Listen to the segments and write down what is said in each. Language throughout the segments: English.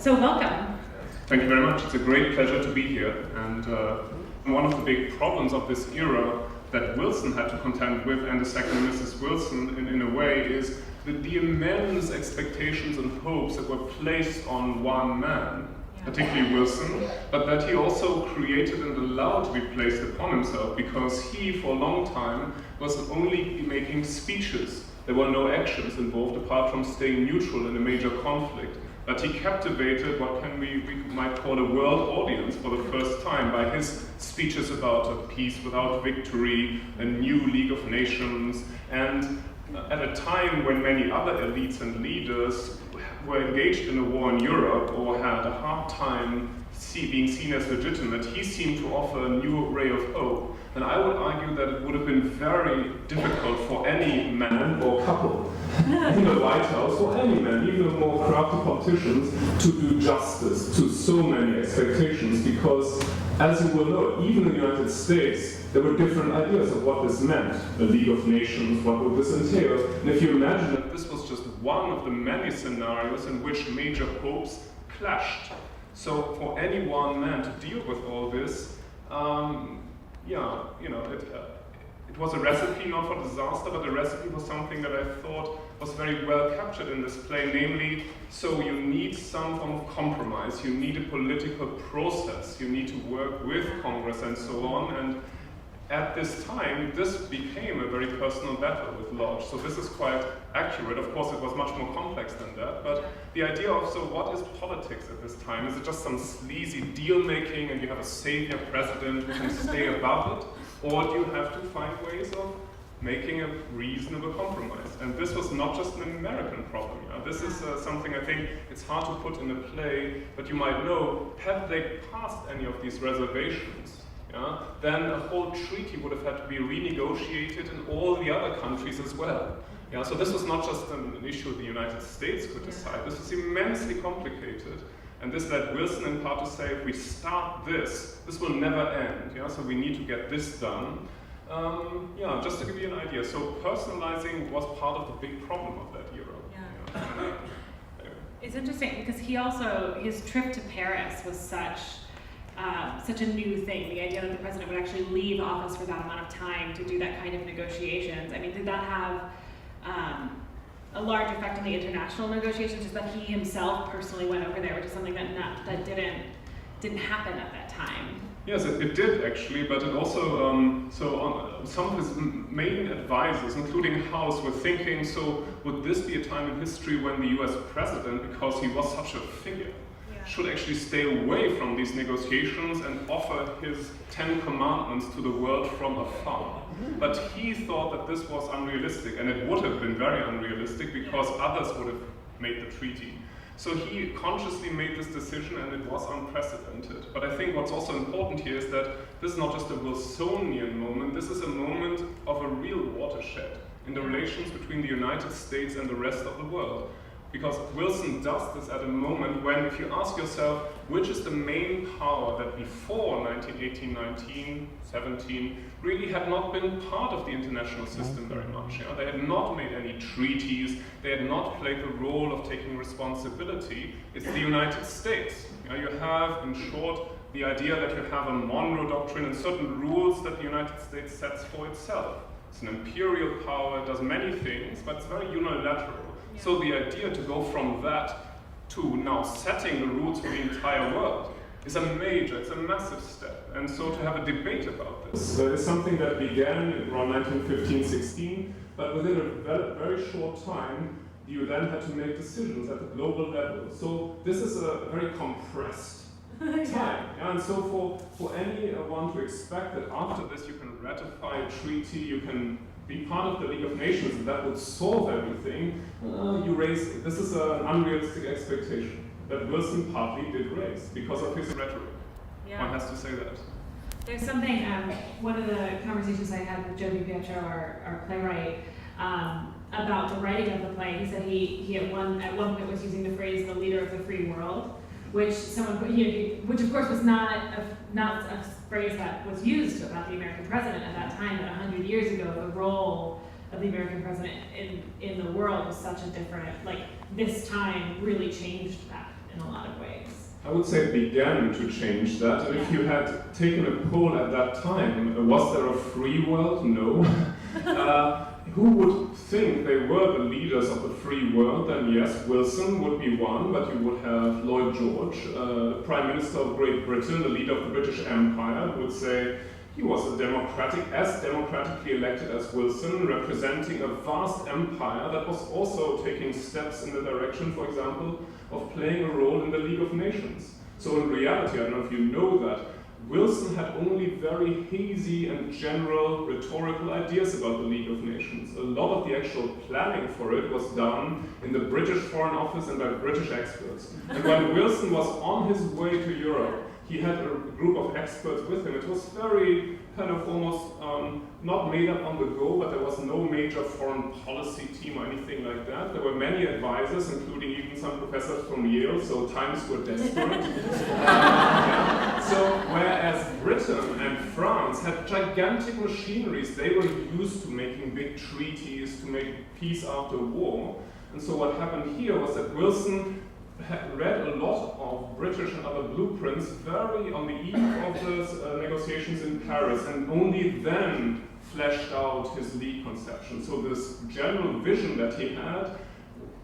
So welcome. Thank you very much. It's a great pleasure to be here. And one of the big problems of this era that Wilson had to contend with, and the second Mrs. Wilson in a way, is the immense expectations and hopes that were placed on one man, particularly Wilson, but that he also created and allowed to be placed upon himself, because he, for a long time, was only making speeches. There were no actions involved apart from staying neutral in a major conflict. But he captivated what we might call a world audience for the first time by his speeches about a peace without victory, a new League of Nations, and at a time when many other elites and leaders were engaged in a war in Europe or had a hard time being seen as legitimate, he seemed to offer a new ray of hope. And I would argue that it would have been very difficult for any man or couple in the White House, or any man, even more crafty politicians, to do justice to so many expectations, because, as you will know, even in the United States, there were different ideas of what this meant. A League of Nations, what would this entail? And if you imagine that this was just one of the many scenarios in which major hopes clashed. So for any one man to deal with all this, it was a recipe not for disaster, but a recipe for something that I thought was very well captured in this play, namely, so you need some form of compromise, you need a political process, you need to work with Congress and so on, and at this time, this became a very personal battle with Lodge. So this is quite accurate. Of course, it was much more complex than that, but the idea of, so what is politics at this time? Is it just some sleazy deal-making and you have a savior president who can stay above it? Or do you have to find ways of making a reasonable compromise? And this was not just an American problem. This is something I think it's hard to put in a play, but you might know, had they passed any of these reservations, then a whole treaty would have had to be renegotiated in all the other countries as well. So this was not just an issue the United States could decide. This was immensely complicated. And this led Wilson in part to say, if we start this will never end. So we need to get this done. Just to give you an idea. So personalizing was part of the big problem of that era. It's interesting because his trip to Paris was such a new thing. The idea that the president would actually leave office for that amount of time to do that kind of negotiations. I mean, did that have a large effect on the international negotiations, just that he himself personally went over there, which is something that didn't happen at that time? Yes, it did actually, but it also, some of his main advisors, including House, were thinking, so would this be a time in history when the US president, because he was such a figure, should actually stay away from these negotiations and offer his 10 commandments to the world from afar. But he thought that this was unrealistic, and it would have been very unrealistic because others would have made the treaty. So he consciously made this decision, and it was unprecedented. But I think what's also important here is that this is not just a Wilsonian moment, this is a moment of a real watershed in the relations between the United States and the rest of the world. Because Wilson does this at a moment when, if you ask yourself, which is the main power that before 1918, 19, 17, really had not been part of the international system very much. They had not made any treaties, they had not played the role of taking responsibility. It's the United States. You have, in short, the idea that you have a Monroe Doctrine and certain rules that the United States sets for itself. It's an imperial power, it does many things, but it's very unilateral. So the idea to go from that to now setting the rules for the entire world is it's a massive step. And so to have a debate about this is something that began around 1915-16, but within a very short time, you then had to make decisions at the global level. So this is a very compressed time. And so for anyone to expect that after this you can ratify a treaty, you can be part of the League of Nations, and that would solve everything, this is an unrealistic expectation that Wilson partly did raise because of his rhetoric. One has to say that. There's something, one of the conversations I had with DiPietro, our playwright, about the writing of the play, he said he at one point was using the phrase "the leader of the free world," which which of course was not a phrase that was used about the American president at that time. But 100 years ago, the role of the American president in the world was such a different. This time really changed that. in a lot of ways. I would say it began to change that. And if you had taken a poll at that time, was there a free world? No. Who would think they were the leaders of the free world? Then yes, Wilson would be one, but you would have Lloyd George, the Prime Minister of Great Britain, the leader of the British Empire, who would say he was as democratically elected as Wilson, representing a vast empire that was also taking steps in the direction, for example, of playing a role in the League of Nations. So in reality, I don't know if you know that, Wilson had only very hazy and general rhetorical ideas about the League of Nations. A lot of the actual planning for it was done in the British Foreign Office and by British experts. And when Wilson was on his way to Europe, he had a group of experts with him. It was very kind of almost not made up on the go, but there was no major foreign policy team or anything like that. There were many advisors, including even some professors from Yale, so times were desperate. So whereas Britain and France had gigantic machineries, they were used to making big treaties, to make peace after war. And so what happened here was that Wilson had read a lot of British and other blueprints very on the eve of the negotiations in Paris, and only then fleshed out his League conception. So this general vision that he had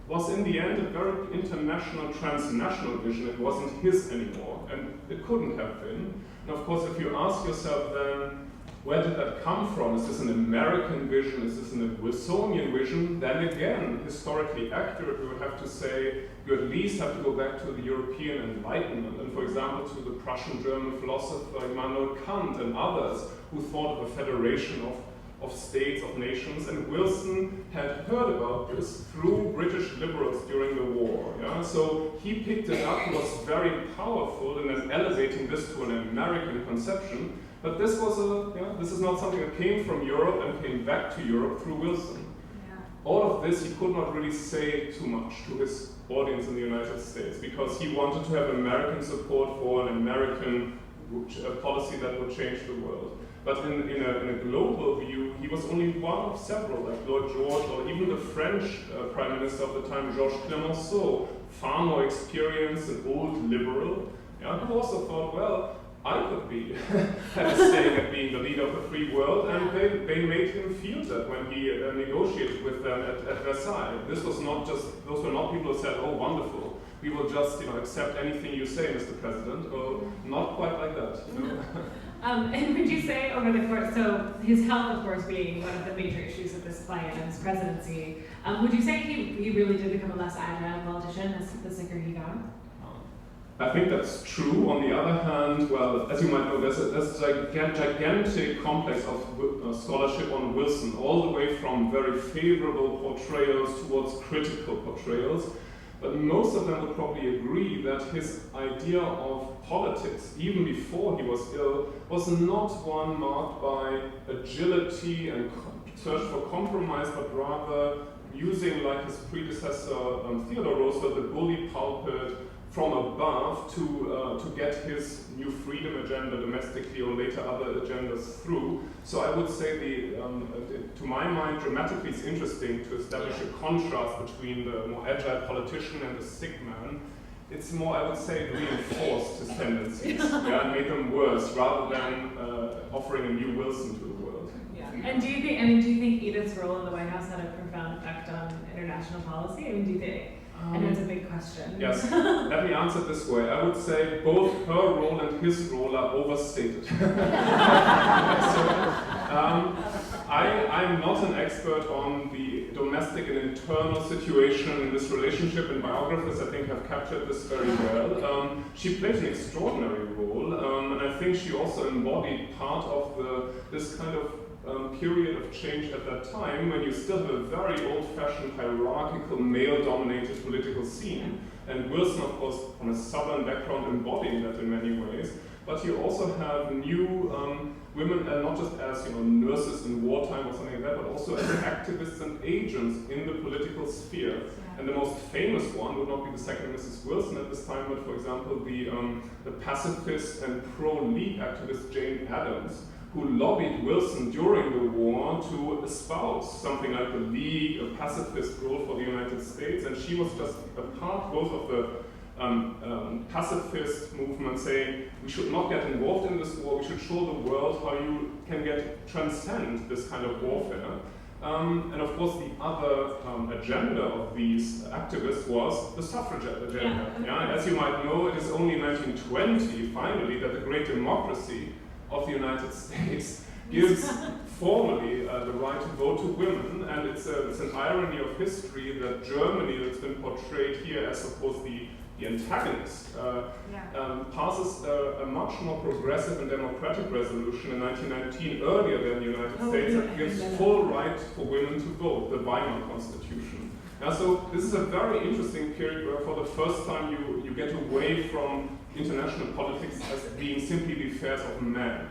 was in the end a very international, transnational vision. It wasn't his anymore, and it couldn't have been. And of course, if you ask yourself then, where did that come from? Is this an American vision? Is this an Wilsonian vision? Then again, historically accurate, we would have to say you at least have to go back to the European Enlightenment, and for example to the Prussian-German philosopher Immanuel Kant and others who thought of a federation of states, of nations, and Wilson had heard about this through British liberals during the war. Yeah? So he picked it up, was very powerful in then elevating this to an American conception. But this was this is not something that came from Europe and came back to Europe through Wilson. Yeah. All of this he could not really say too much to his audience in the United States because he wanted to have American support for an American policy that would change the world. But in a global view, he was only one of several, like Lloyd George or even the French Prime Minister of the time, Georges Clemenceau, far more experienced, an old liberal, who also thought, well, I could be have a stake at being the leader of the free world, and they made him feel that when he negotiated with them at Versailles. This was not just, those were not people who said, oh, wonderful, we will just accept anything you say, Mr. President. Oh, not quite like that. And would you say over the course, so his health, of course, being one of the major issues of this play and his presidency, would you say he really did become a less agile politician as the sicker he got? I think that's true. On the other hand, well, as you might know, there's a gigantic complex of scholarship on Wilson, all the way from very favorable portrayals towards critical portrayals. But most of them would probably agree that his idea of politics, even before he was ill, was not one marked by agility and search for compromise, but rather using, like his predecessor Theodore Roosevelt, the bully pulpit from above to get his new freedom agenda domestically or later other agendas through. So I would say to my mind, dramatically it's interesting to establish a contrast between the more agile politician and the sick man. It's more, I would say, reinforced his tendencies and made them worse rather than offering a new Wilson to the world. Yeah. And do you think Edith's role in the White House had a profound effect on international policy? I mean, do you think? I know it's a big question. Yes, let me answer it this way. I would say both her role and his role are overstated. I'm not an expert on the domestic and internal situation in this relationship, and biographers, I think, have captured this very well. She played an extraordinary role, and I think she also embodied part of this kind of period of change at that time when you still have a very old-fashioned hierarchical male-dominated political scene. And Wilson, of course, from a southern background, embodied that in many ways. But you also have new women, not just as nurses in wartime or something like that, but also as activists and agents in the political sphere. And the most famous one would not be the second Mrs. Wilson at this time, but for example, the pacifist and pro-League activist Jane Addams, who lobbied Wilson during the war to espouse something like the League, a pacifist role for the United States, and she was just a part both of the pacifist movement saying we should not get involved in this war, we should show the world how you can transcend this kind of warfare. And of course the other agenda of these activists was the suffragette agenda. Yeah? As you might know, it is only in 1920, finally, that the great democracy of the United States gives formally the right to vote to women, and it's an irony of history that Germany, that's been portrayed here as, of course, the antagonist, passes a much more progressive and democratic resolution in 1919, earlier than the United States, that gives full right for women to vote, the Weimar Constitution. So this is a very interesting period where for the first time you get away from international politics as being simply the affairs of men.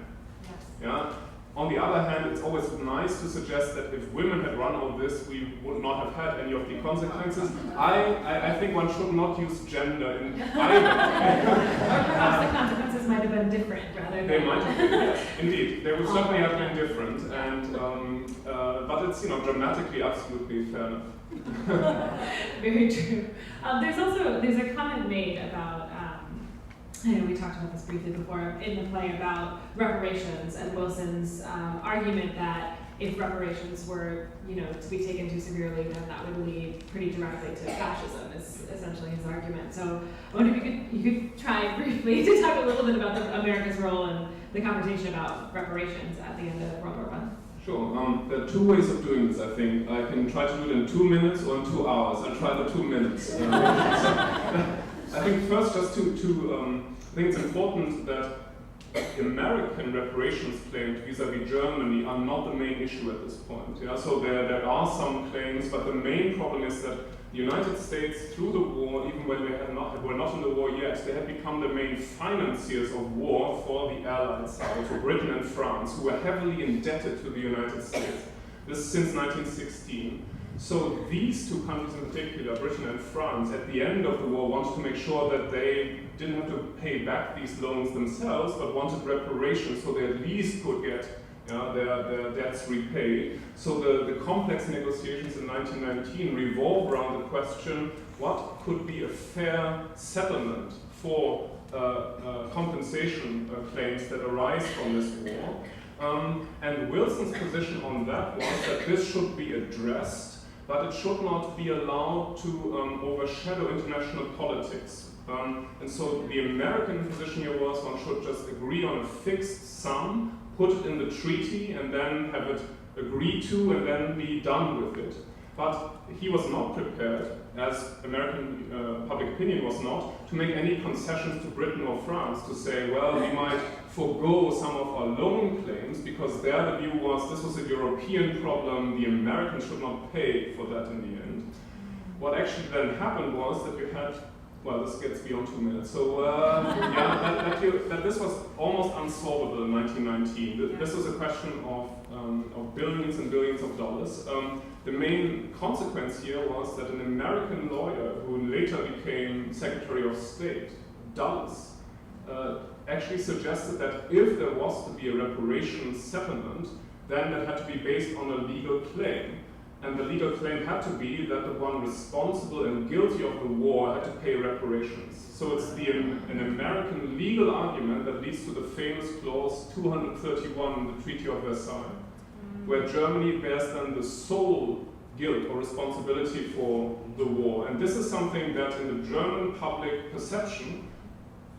Yeah? On the other hand, it's always nice to suggest that if women had run all this, we would not have had any of the consequences. I think one should not use gender in either. Perhaps the consequences might have been different rather than... They might have been, yes, indeed. They would certainly have been different, and but it's dramatically absolutely fair. Very true. There's a comment made about, I know we talked about this briefly before in the play about reparations and Wilson's argument that if reparations were, to be taken too severely, then that would lead pretty directly to fascism. Is essentially his argument. So I wonder if you could try briefly to talk a little bit about America's role in the conversation about reparations at the end of World War I. Sure. There are two ways of doing this, I think. I can try to do it in 2 minutes or in 2 hours. I'll try the 2 minutes. I think first, just I think it's important that the American reparations claims vis-à-vis Germany are not the main issue at this point. Yeah? So there are some claims, but the main problem is that the United States, through the war, even when they were not in the war yet, they had become the main financiers of war for the Allied side, for Britain and France, who were heavily indebted to the United States. This is since 1916. So these two countries in particular, Britain and France, at the end of the war wanted to make sure that they didn't have to pay back these loans themselves, but wanted reparations so they at least could get their debts repaid. So the complex negotiations in 1919 revolve around the question, what could be a fair settlement for compensation claims that arise from this war? And Wilson's position on that was that this should be addressed, but it should not be allowed to overshadow international politics. And so the American position here was one should just agree on a fixed sum, put it in the treaty, and then have it agreed to, and then be done with it. But he was not prepared, as American public opinion was not, to make any concessions to Britain or France to say, well, we might forego some of our loan claims, because there the view was this was a European problem, the Americans should not pay for that in the end. What actually then happened was that you had, well, this gets beyond 2 minutes, so that this was almost unsolvable in 1919. This was a question of billions and billions of dollars. The main consequence here was that an American lawyer who later became Secretary of State, Dulles, actually suggested that if there was to be a reparations settlement, then that had to be based on a legal claim. And the legal claim had to be that the one responsible and guilty of the war had to pay reparations. So it's an American legal argument that leads to the famous clause 231 in the Treaty of Versailles, where Germany bears then the sole guilt or responsibility for the war. And this is something that in the German public perception,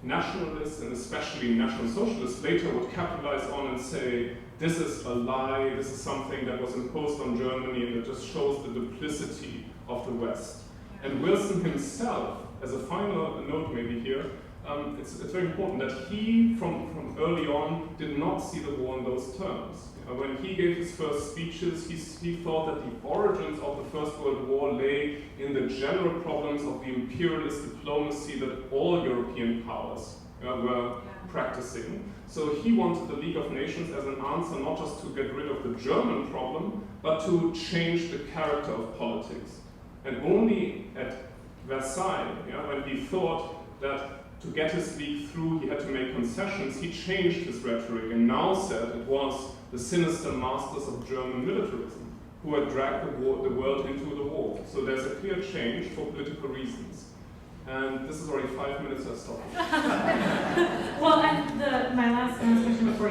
nationalists and especially National Socialists later would capitalize on and say, this is a lie, this is something that was imposed on Germany and it just shows the duplicity of the West. And Wilson himself, as a final note maybe here, it's very important that he, from early on, did not see the war in those terms. When he gave his first speeches, he thought that the origins of the First World War lay in the general problems of the imperialist diplomacy that all European powers were practicing. So he wanted the League of Nations as an answer not just to get rid of the German problem, but to change the character of politics. And only at Versailles, when he thought that to get his league through he had to make concessions, he changed his rhetoric and now said it was the sinister masters of German militarism who had dragged the world into the war. So there's a clear change for political reasons. And this is already 5 minutes, so I stop. Well, and my last question before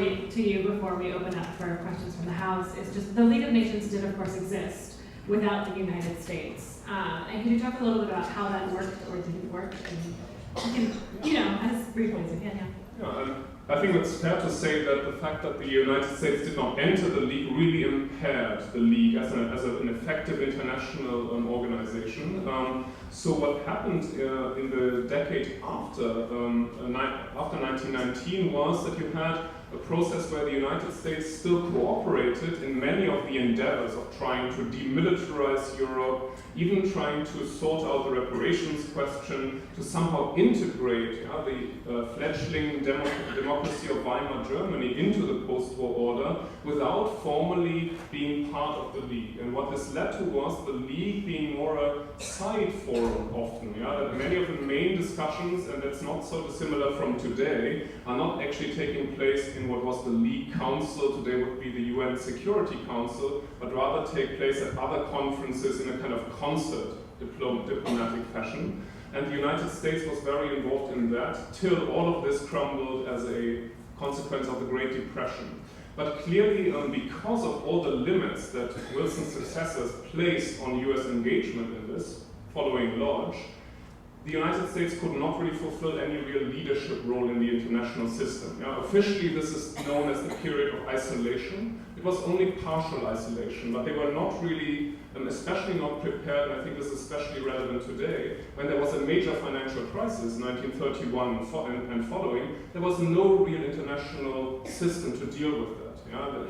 we open up for questions from the House is just the League of Nations did, of course, exist without the United States. And can you talk a little bit about how that worked or didn't work? And you can, as briefly as you can, yeah. I think it's fair to say that the fact that the United States did not enter the League really impaired the League as an effective international organization. So what happened in the decade after 1919 was that you had a process where the United States still cooperated in many of the endeavors of trying to demilitarize Europe, even trying to sort out the reparations question, to somehow integrate the fledgling democracy of Weimar Germany into the post-war order without formally being part of the League. And what this led to was the League being more a side forum often. That many of the main discussions, and that's not so dissimilar from today, are not actually taking place in what was the League Council, today would be the UN Security Council, but rather take place at other conferences in a kind of concert diplomatic fashion. And the United States was very involved in that till all of this crumbled as a consequence of the Great Depression. But clearly, because of all the limits that Wilson's successors placed on US engagement in this, following Lodge, the United States could not really fulfill any real leadership role in the international system. Officially, this is known as the period of isolation. It was only partial isolation, but they were not really, especially not prepared, and I think this is especially relevant today, when there was a major financial crisis, 1931 and following, there was no real international system to deal with that.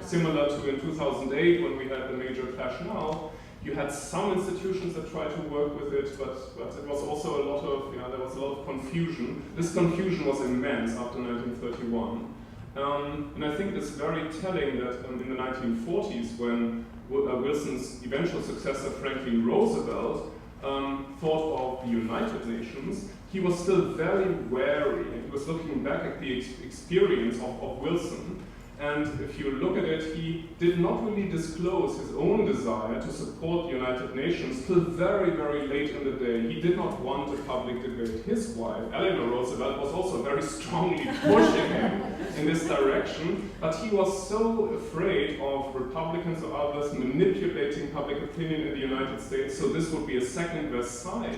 Similar to in 2008, when we had the major clash now, you had some institutions that tried to work with it, but it was also there was a lot of confusion. This confusion was immense after 1931. And I think it's very telling that in the 1940s, when Wilson's eventual successor, Franklin Roosevelt, thought of the United Nations, he was still very wary, and he was looking back at the experience of Wilson. And if you look at it, he did not really disclose his own desire to support the United Nations till very, very late in the day. He did not want a public debate. His wife, Eleanor Roosevelt, was also very strongly pushing him in this direction, but he was so afraid of Republicans or others manipulating public opinion in the United States, so this would be a second Versailles.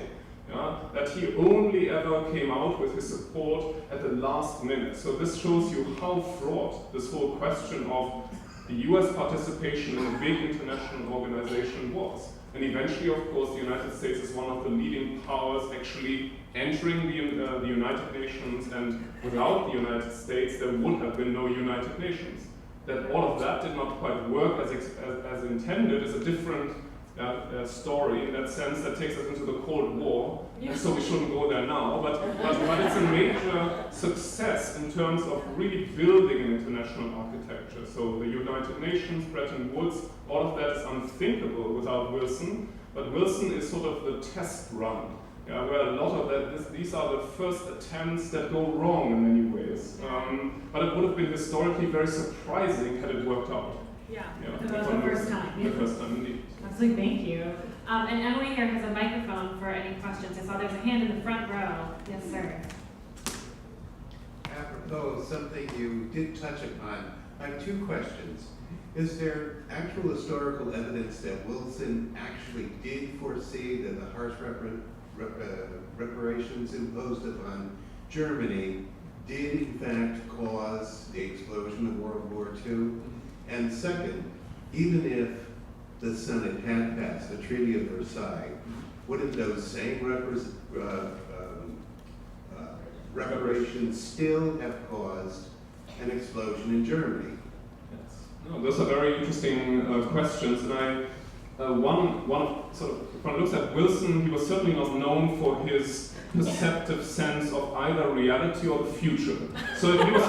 That he only ever came out with his support at the last minute. So this shows you how fraught this whole question of the US participation in a big international organization was. And eventually, of course, the United States is one of the leading powers actually entering the United Nations, and without the United States, there would have been no United Nations. That all of that did not quite work as intended is a different story in that sense that takes us into the Cold War, and so we shouldn't go there now, but it's a major success in terms of really building an international architecture. So the United Nations, Bretton Woods, all of that is unthinkable without Wilson, but Wilson is sort of the test run, where a lot of that, these are the first attempts that go wrong in many ways. But it would have been historically very surprising had it worked out. The first time. The first time, indeed. Absolutely, thank you. And Emily here has a microphone for any questions. I saw there's a hand in the front row. Yes, sir. Apropos of something you did touch upon, I have two questions. Is there actual historical evidence that Wilson actually did foresee that the harsh reparations imposed upon Germany did in fact cause the explosion of World War II? And second, even if the Senate had passed the Treaty of Versailles, wouldn't those same reparations still have caused an explosion in Germany? Yes. No, those are very interesting questions, and one of sort of, if one looks at Wilson, he was certainly not known for his perceptive sense of either reality or the future. So he was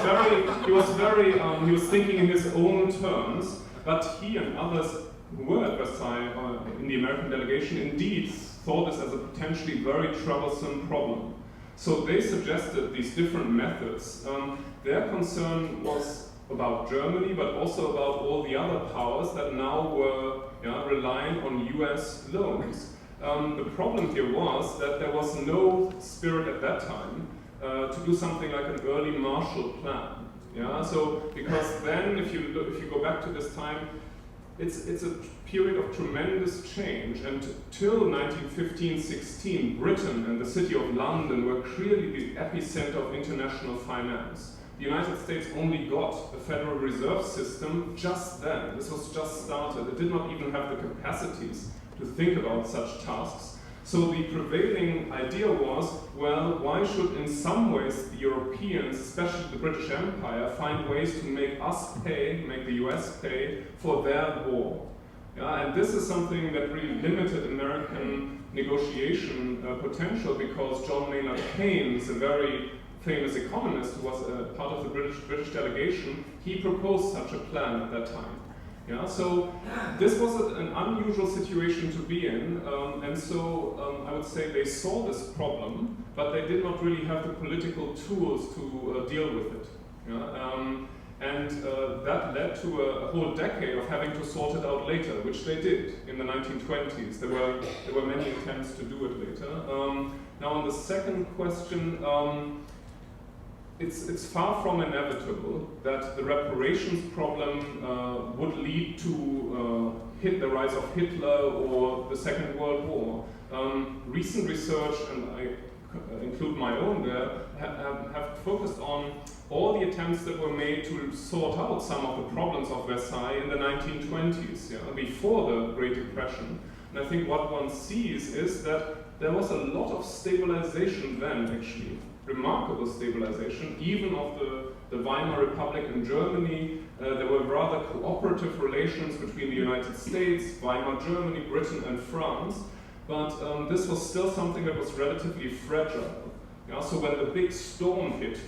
thinking in his own terms, but he and others who were at Versailles in the American delegation indeed saw this as a potentially very troublesome problem. So they suggested these different methods. Their concern was about Germany, but also about all the other powers that now were relying on US loans. The problem here was that there was no spirit at that time to do something like an early Marshall Plan. Yeah, so because then, if you go back to this time, it's a period of tremendous change, and till 1915-16, Britain and the City of London were clearly the epicenter of international finance. The United States only got a Federal Reserve System just then. This was just started. It did not even have the capacities to think about such tasks. So the prevailing idea was, well, why should in some ways the Europeans, especially the British Empire, find ways to make us pay, make the US pay for their war? Yeah, and this is something that really limited American negotiation potential, because John Maynard Keynes, a very famous economist who was part of the British delegation, he proposed such a plan at that time. Yeah, so this was an unusual situation to be in, and so I would say they saw this problem, but they did not really have the political tools to deal with it. Yeah? And that led to a whole decade of having to sort it out later, which they did in the 1920s. There were many attempts to do it later. Now on the second question, it's far from inevitable that the reparations problem would lead to the rise of Hitler or the Second World War. Recent research, and I include my own there, have focused on all the attempts that were made to sort out some of the problems of Versailles in the 1920s, before the Great Depression. And I think what one sees is that there was a lot of stabilization then, actually. Remarkable stabilization, even of the Weimar Republic in Germany. There were rather cooperative relations between the United States, Weimar Germany, Britain and France, but this was still something that was relatively fragile. Yeah, so when the big storm hit,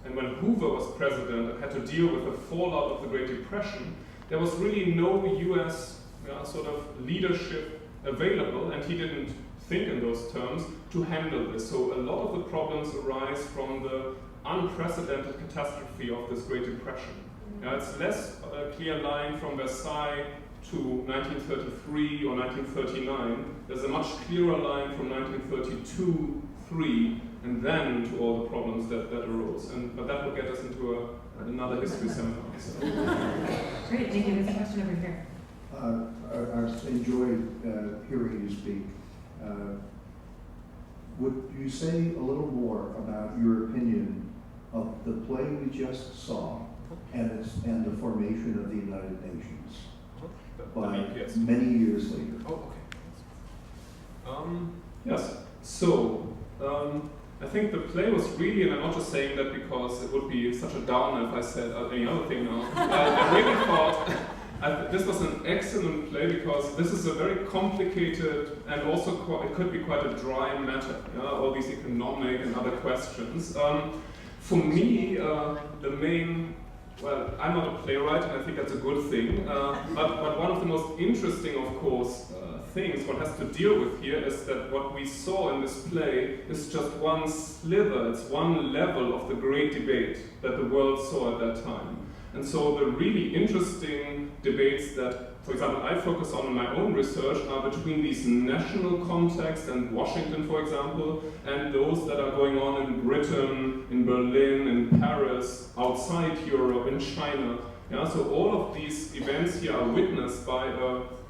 and when Hoover was president and had to deal with the fallout of the Great Depression, there was really no US sort of leadership available, and he didn't think in those terms to handle this. So a lot of the problems arise from the unprecedented catastrophe of this Great Depression. It's less a clear line from Versailles to 1933 or 1939. There's a much clearer line from 1932-3 and then to all the problems that arose. But that will get us into another history seminar. So. Great, thank you. There's a question over here. I've enjoyed hearing you speak. Would you say a little more about your opinion of the play we just saw and the formation of the United Nations by many years later? Oh, okay. Yes. So I think the play was really, and I'm not just saying that because it would be such a downer if I said any other thing now. I really thought this was an excellent play because this is a very complicated and also it could be quite a dry matter, all these economic and other questions. For me, the main, well, I'm not a playwright and I think that's a good thing, but one of the most interesting, of course, things one has to deal with here is that what we saw in this play is just one slither, it's one level of the great debate that the world saw at that time. And so the really interesting debates that, for example, I focus on in my own research are between these national contexts and Washington, for example, and those that are going on in Britain, in Berlin, in Paris, outside Europe, in China. Yeah, so all of these events here are witnessed by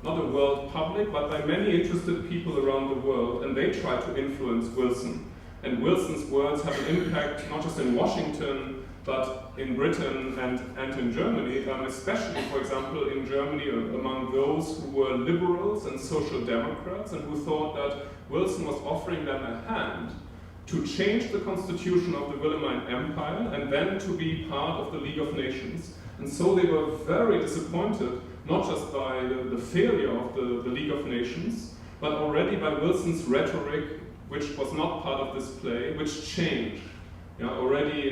not a world public, but by many interested people around the world, and they try to influence Wilson. And Wilson's words have an impact not just in Washington, but in Britain and in Germany, especially, for example, in Germany among those who were liberals and social democrats and who thought that Wilson was offering them a hand to change the constitution of the Wilhelmine Empire and then to be part of the League of Nations. And so they were very disappointed, not just by the failure of the League of Nations, but already by Wilson's rhetoric, which was not part of this play, which changed. Already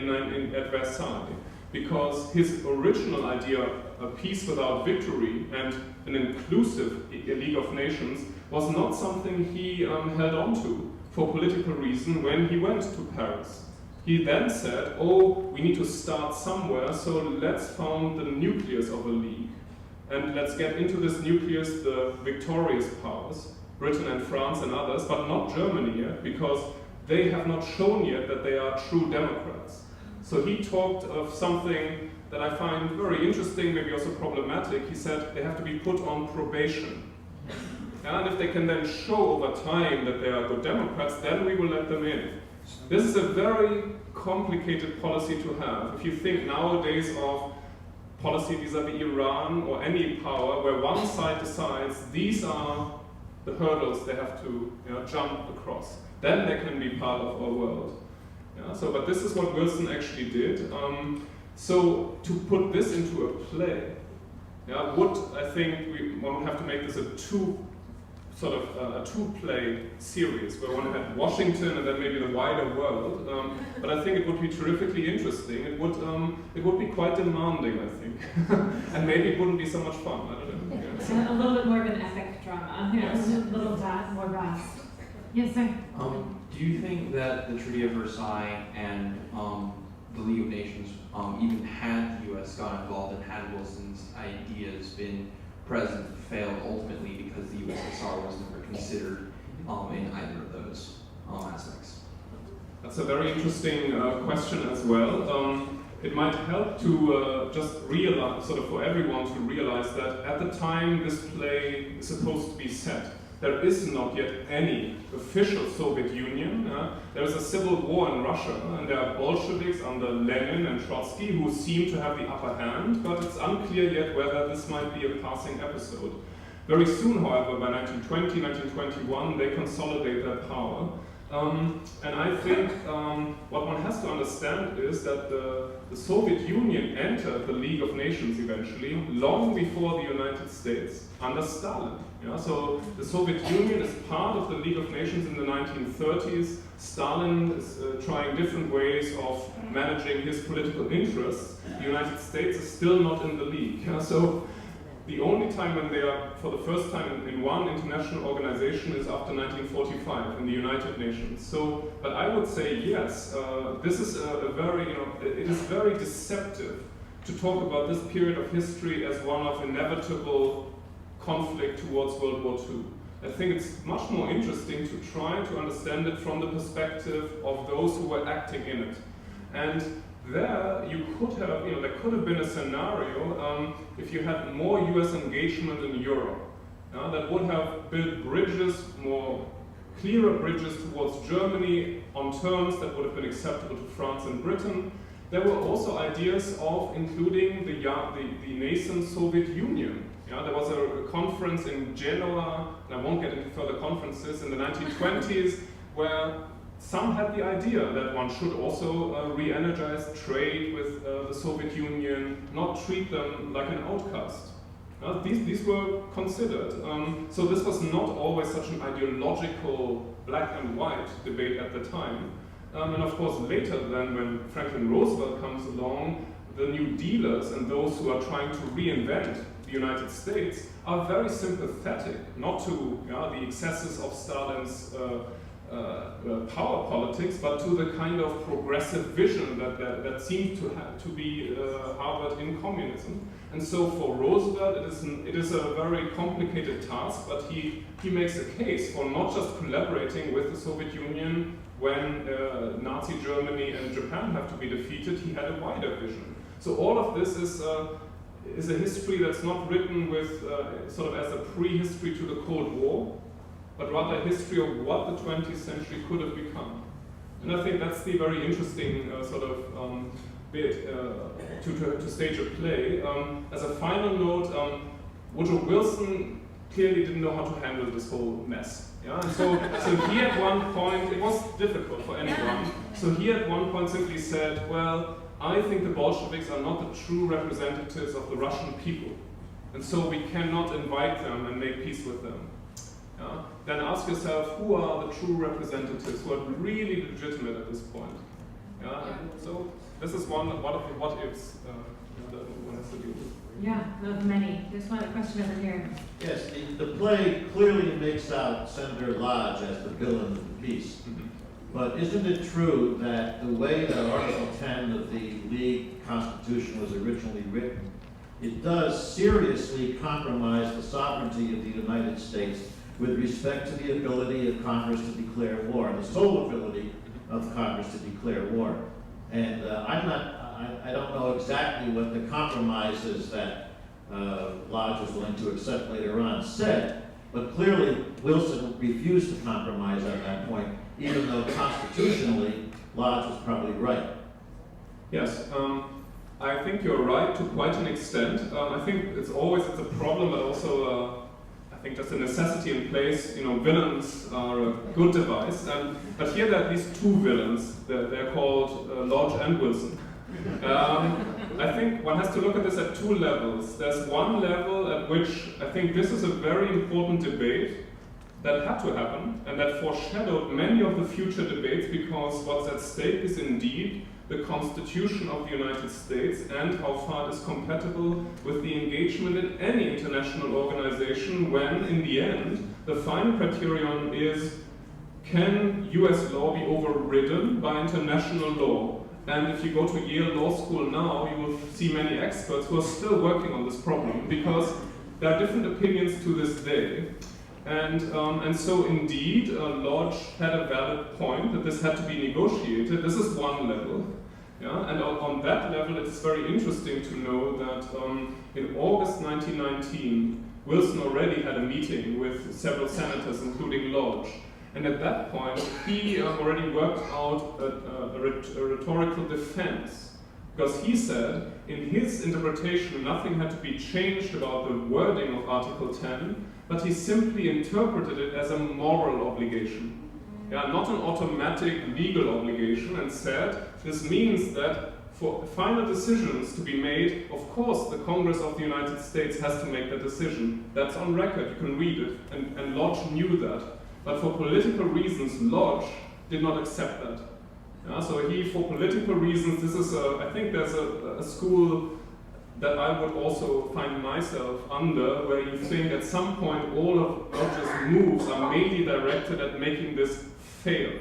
at Versailles, because his original idea, a peace without victory and an inclusive League of Nations, was not something he held on to for political reason when he went to Paris. He then said, oh, we need to start somewhere, so let's found the nucleus of a league. And let's get into this nucleus the victorious powers. Britain and France and others, but not Germany yet, because they have not shown yet that they are true democrats. So he talked of something that I find very interesting, maybe also problematic. He said they have to be put on probation. And if they can then show over time that they are good democrats, then we will let them in. This is a very complicated policy to have. If you think nowadays of policy vis-à-vis Iran or any power where one side decides these are the hurdles they have to jump across, then they can be part of our world. But this is what Wilson actually did. So to put this into a play, I think one would have to make this a two-play series where one had Washington and then maybe the wider world. But I think it would be terrifically interesting. It would be quite demanding, I think, and maybe it wouldn't be so much fun. I don't know. A little bit more of an epic drama. Yes. A little more vast. Yes, sir. Do you think that the Treaty of Versailles and the League of Nations, even had the U.S. got involved and had Wilson's ideas been present, failed ultimately because the USSR was never considered in either of those aspects? That's a very interesting question as well. It might help to just realize, sort of for everyone to realize that at the time this play is supposed to be set, there is not yet any official Soviet Union. There is a civil war in Russia, and there are Bolsheviks under Lenin and Trotsky who seem to have the upper hand, but it's unclear yet whether this might be a passing episode. Very soon, however, by 1920, 1921, they consolidate their power. And I think what one has to understand is that the Soviet Union entered the League of Nations eventually, long before the United States, under Stalin. So the Soviet Union is part of the League of Nations in the 1930s. Stalin is trying different ways of managing his political interests. The United States is still not in the League. So the only time when they are, for the first time in one international organization, is after 1945 in the United Nations. So, but I would say yes, this is it is very deceptive to talk about this period of history as one of inevitable conflict towards World War II. I think it's much more interesting to try to understand it from the perspective of those who were acting in it. And there you could have, there could have been a scenario if you had more US engagement in Europe that would have built bridges, more clearer bridges towards Germany on terms that would have been acceptable to France and Britain. There were also ideas of including the nascent Soviet Union. There was a conference in Genoa, and I won't get into further conferences, in the 1920s, where some had the idea that one should also re-energize trade with the Soviet Union, not treat them like an outcast. These were considered. So this was not always such an ideological black and white debate at the time. And of course later then, when Franklin Roosevelt comes along, the New Dealers and those who are trying to reinvent the United States are very sympathetic, not to the excesses of Stalin's power politics, but to the kind of progressive vision that seemed to be harbored in communism. And so for Roosevelt, it is a very complicated task, but he makes a case for not just collaborating with the Soviet Union when Nazi Germany and Japan have to be defeated. He had a wider vision. So all of this is a history that's not written with sort of as a prehistory to the Cold War, but rather a history of what the 20th century could have become. And I think that's the very interesting bit to stage a play. As a final note, Woodrow Wilson clearly didn't know how to handle this whole mess. And so he at one point, it was difficult for anyone, so he at one point simply said, well, I think the Bolsheviks are not the true representatives of the Russian people, and so we cannot invite them and make peace with them. Then ask yourself, who are the true representatives who are really legitimate at this point? So this is one of the what-ifs that one has to deal with. Yeah, of many. There's one question over here. Yes, the play clearly makes out Senator Lodge as the villain of the piece. But isn't it true that the way that Article 10 of the League Constitution was originally written, it does seriously compromise the sovereignty of the United States with respect to the ability of Congress to declare war, the sole ability of Congress to declare war. And I don't know exactly what the compromises that Lodge was willing to accept later on said, but clearly Wilson refused to compromise on that point, even though constitutionally Lodge was probably right. Yes, I think you're right to quite an extent. I think it's a problem, but also I think just a necessity in place. You know, villains are a good device, but here there are at least two villains. They're called Lodge and Wilson. I think one has to look at this at two levels. There's one level at which I think this is a very important debate that had to happen and that foreshadowed many of the future debates, because what's at stake is indeed the Constitution of the United States and how far it is compatible with the engagement in any international organization when, in the end, the final criterion is, can US law be overridden by international law? And if you go to Yale Law School now, you will see many experts who are still working on this problem, because there are different opinions to this day. And so indeed, Lodge had a valid point that this had to be negotiated. This is one level. Yeah? And on that level, it's very interesting to know that in August 1919, Wilson already had a meeting with several senators, including Lodge. And at that point, he already worked out a rhetorical defense. Because he said, in his interpretation, nothing had to be changed about the wording of Article 10, but he simply interpreted it as a moral obligation. Yeah, not an automatic legal obligation, and said, this means that for final decisions to be made, of course, the Congress of the United States has to make the decision. That's on record, you can read it, and Lodge knew that. But for political reasons, Lodge did not accept that. Yeah, so he, for political reasons, this is I think there's a school that I would also find myself under, where you think at some point all of Lodge's moves are mainly directed at making this fail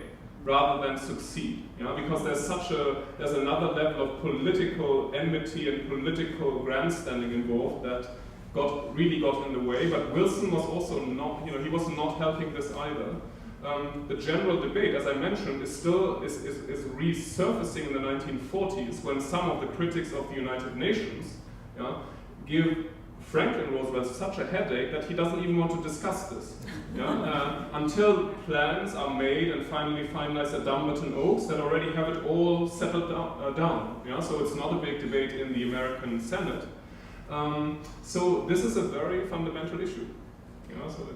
rather than succeed. Because there's another level of political enmity and political grandstanding involved that really got in the way. But Wilson was also not, he was not helping this either. The general debate, as I mentioned, is still resurfacing in the 1940s, when some of the critics of the United Nations give Franklin Roosevelt such a headache that he doesn't even want to discuss this. Until plans are made and finally finalized at Dumbarton Oaks that already have it all settled down. So it's not a big debate in the American Senate. So this is a very fundamental issue.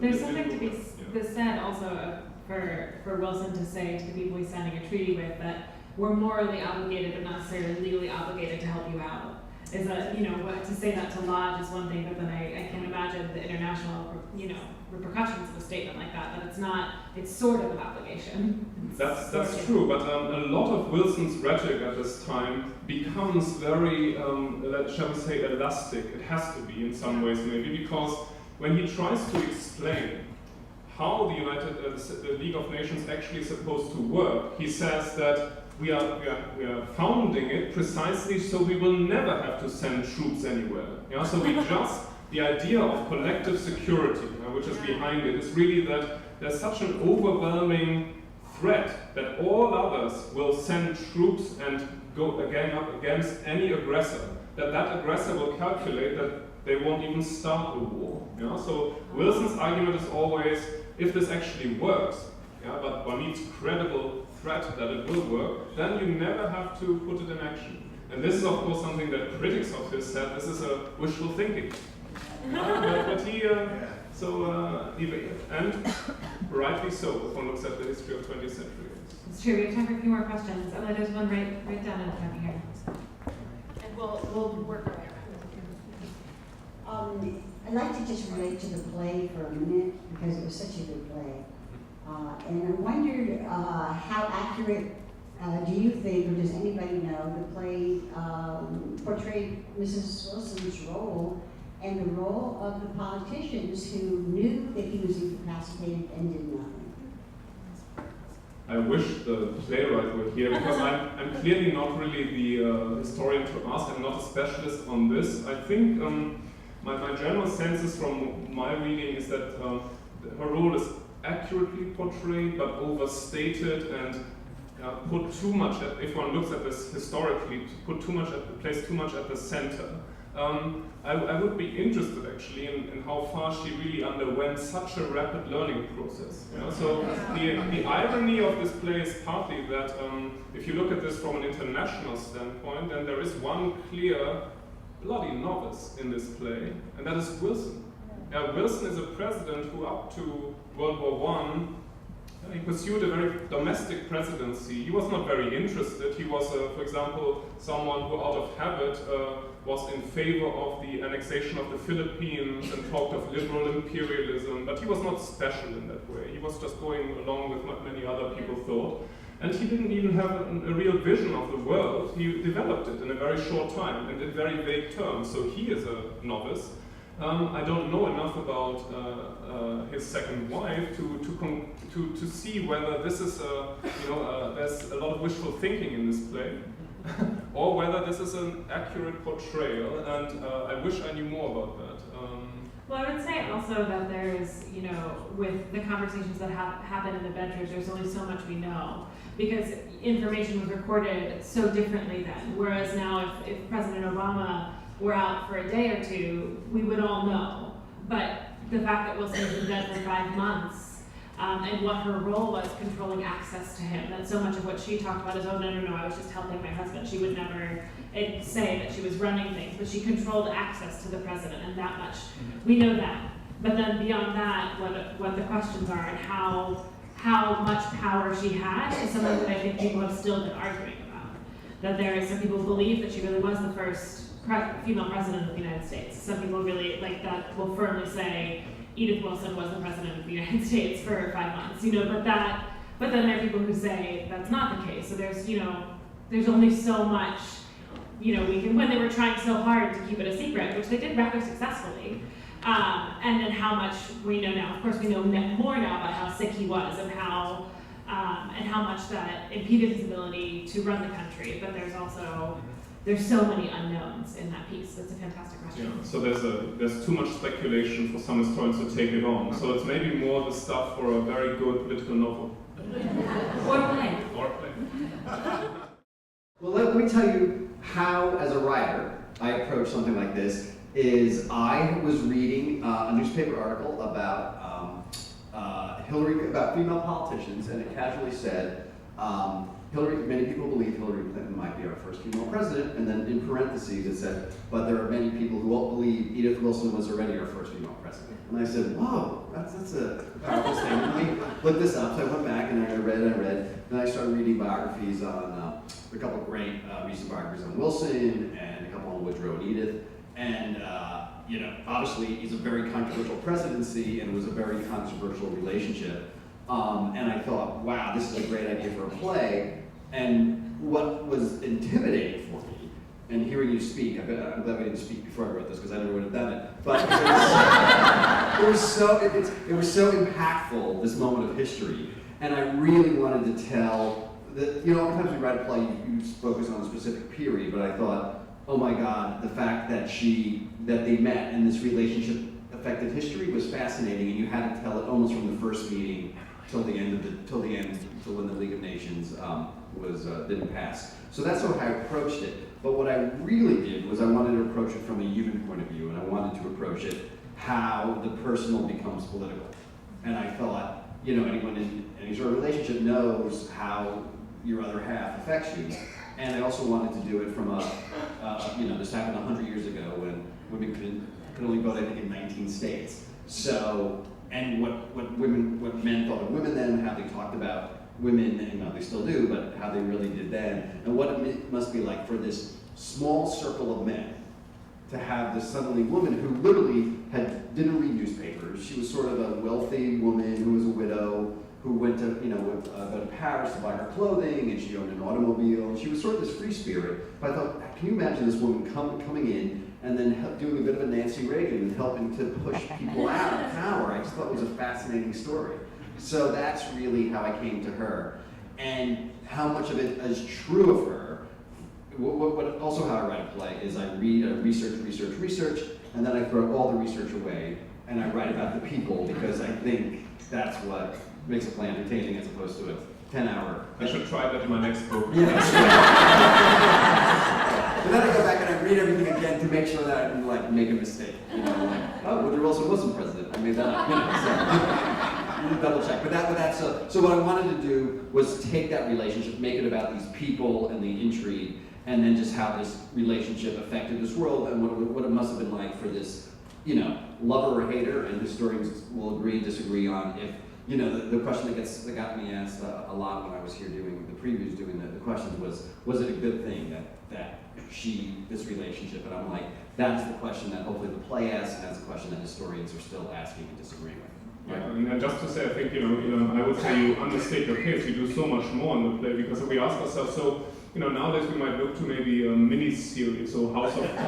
There's something to be said also for Wilson to say to the people he's signing a treaty with that we're morally obligated but not necessarily legally obligated to help you out. Is that, to say that to Lodge is one thing, but then I can imagine the international, repercussions of a statement like that it's sort of an obligation. That's true, but a lot of Wilson's rhetoric at this time becomes very, shall we say, elastic. It has to be in some ways maybe, because when he tries to explain how the League of Nations actually is supposed to work, he says that we are founding it precisely so we will never have to send troops anywhere. So the idea of collective security, which is behind it, is really that there's such an overwhelming threat that all others will send troops and go again up against any aggressor, that aggressor will calculate that they won't even start a war. So Wilson's argument is always, if this actually works, but one needs credible threat that it will work, then you never have to put it in action. And this is, of course, something that critics of his said, this is a wishful thinking. But he, and rightly so, if one looks at the history of 20th century. It's true, we have time for a few more questions. Oh, there's one right down in the front here. And we'll work our way around. I'd like to just relate to the play for a minute, because it was such a good play. And I wondered how accurate do you think, or does anybody know, the play portrayed Mrs. Wilson's role and the role of the politicians who knew that he was incapacitated and did nothing? I wish the playwright were here, because I'm clearly not really the historian to ask. I'm not a specialist on this. I think my general sense is from my reading is that her role is accurately portrayed but overstated and put too much at, if one looks at this historically, place too much at the center. I would be interested actually in how far she really underwent such a rapid learning process. You know? So the irony of this play is partly that if you look at this from an international standpoint, then there is one clear bloody novice in this play, and that is Wilson. Wilson is a president who up to World War I, he pursued a very domestic presidency. He was not very interested. He was, for example, someone who out of habit was in favor of the annexation of the Philippines and talked of liberal imperialism, but he was not special in that way. He was just going along with what many other people thought. And he didn't even have a real vision of the world. He developed it in a very short time and in very vague terms. So he is a novice. I don't know enough about his second wife to see whether this is there's a lot of wishful thinking in this play, or whether this is an accurate portrayal. And I wish I knew more about that. Well, I would say also that there's, with the conversations that happen in the bedrooms, there's only so much we know, because information was recorded so differently then. Whereas now, if President Obama were out for a day or two, we would all know. But the fact that Wilson's been dead for 5 months, and what her role was controlling access to him, that so much of what she talked about is, oh, no, I was just helping my husband. She would never say that she was running things, but she controlled access to the president, and that much. We know that. But then beyond that, what the questions are and how much power she had is something that I think people have still been arguing about. That there is some people who believe that she really was the first female president of the United States. Some people really will firmly say Edith Wilson was the president of the United States for 5 months, but then there are people who say that's not the case. So there's only so much, when they were trying so hard to keep it a secret, which they did rather successfully, and then how much we know now. Of course, we know more now about how sick he was and how much that impeded his ability to run the country, but there's so many unknowns in that piece. That's a fantastic question. Yeah, so there's too much speculation for some historians to take it on. So it's maybe more the stuff for a very good political novel. Or play. Or play. Well, let me tell you how, as a writer, I approach something like this. I was reading a newspaper article about about female politicians, and it casually said, many people believe Hillary Clinton might be our first female president, and then in parentheses it said, but there are many people who won't believe Edith Wilson was already our first female president. And I said, whoa, that's a powerful statement. Let me look this up. So I went back and I read. Then I started reading biographies on, a couple of great recent biographies on Wilson, and a couple on Woodrow and Edith. And, obviously it's a very controversial presidency, and it was a very controversial relationship. And I thought, wow, this is a great idea for a play. And what was intimidating for me, and hearing you speak, I'm glad we didn't speak before I wrote this because I never would have done it, but it was so impactful, this moment of history. And I really wanted to tell, oftentimes we write a play, you focus on a specific period, but I thought, oh my God, the fact that they met and this relationship affected history was fascinating, and you had to tell it almost from the first meeting till when the League of Nations didn't pass. So that's how I approached it. But what I really did was I wanted to approach it from a human point of view, and I wanted to approach it how the personal becomes political. And I thought, anyone in any sort of relationship knows how your other half affects you. And I also wanted to do it from this happened 100 years ago when women could only vote, I think, in 19 states. So, and what men thought of women then, how they talked about women, and they still do, but how they really did then, and what it must be like for this small circle of men to have this suddenly woman who literally didn't read newspapers. She was sort of a wealthy woman who was a widow, who went to go to Paris to buy her clothing, and she owned an automobile, and she was sort of this free spirit. But I thought, can you imagine this woman coming in and then doing a bit of a Nancy Reagan and helping to push people out of power? I just thought it was a fascinating story. So that's really how I came to her, and how much of it is true of her. Also how I write a play is I read, research, and then I throw all the research away, and I write about the people because I think that's what makes a play entertaining as opposed to a 10-hour. I should try that in my next book. Yeah. But then I go back and I read everything again to make sure that I didn't like make a mistake. You know, like, oh, Woodrow Wilson wasn't president. I made that up. You know, so double check. But that's so what I wanted to do was take that relationship, make it about these people and the intrigue, and then just how this relationship affected this world and what it must have been like for this, you know, lover or hater. And historians will agree and disagree on if. You know, the question that got me asked a lot when I was here doing the previews, doing the questions was it a good thing that this relationship? And I'm like, that's the question that hopefully the play asks, and that's the question that historians are still asking and disagreeing with. Yeah, and just to say, I think, you know, I would say you understate your case. You do so much more in the play because we ask ourselves, so, you know, nowadays we might look to maybe a mini-series, so House of Cards.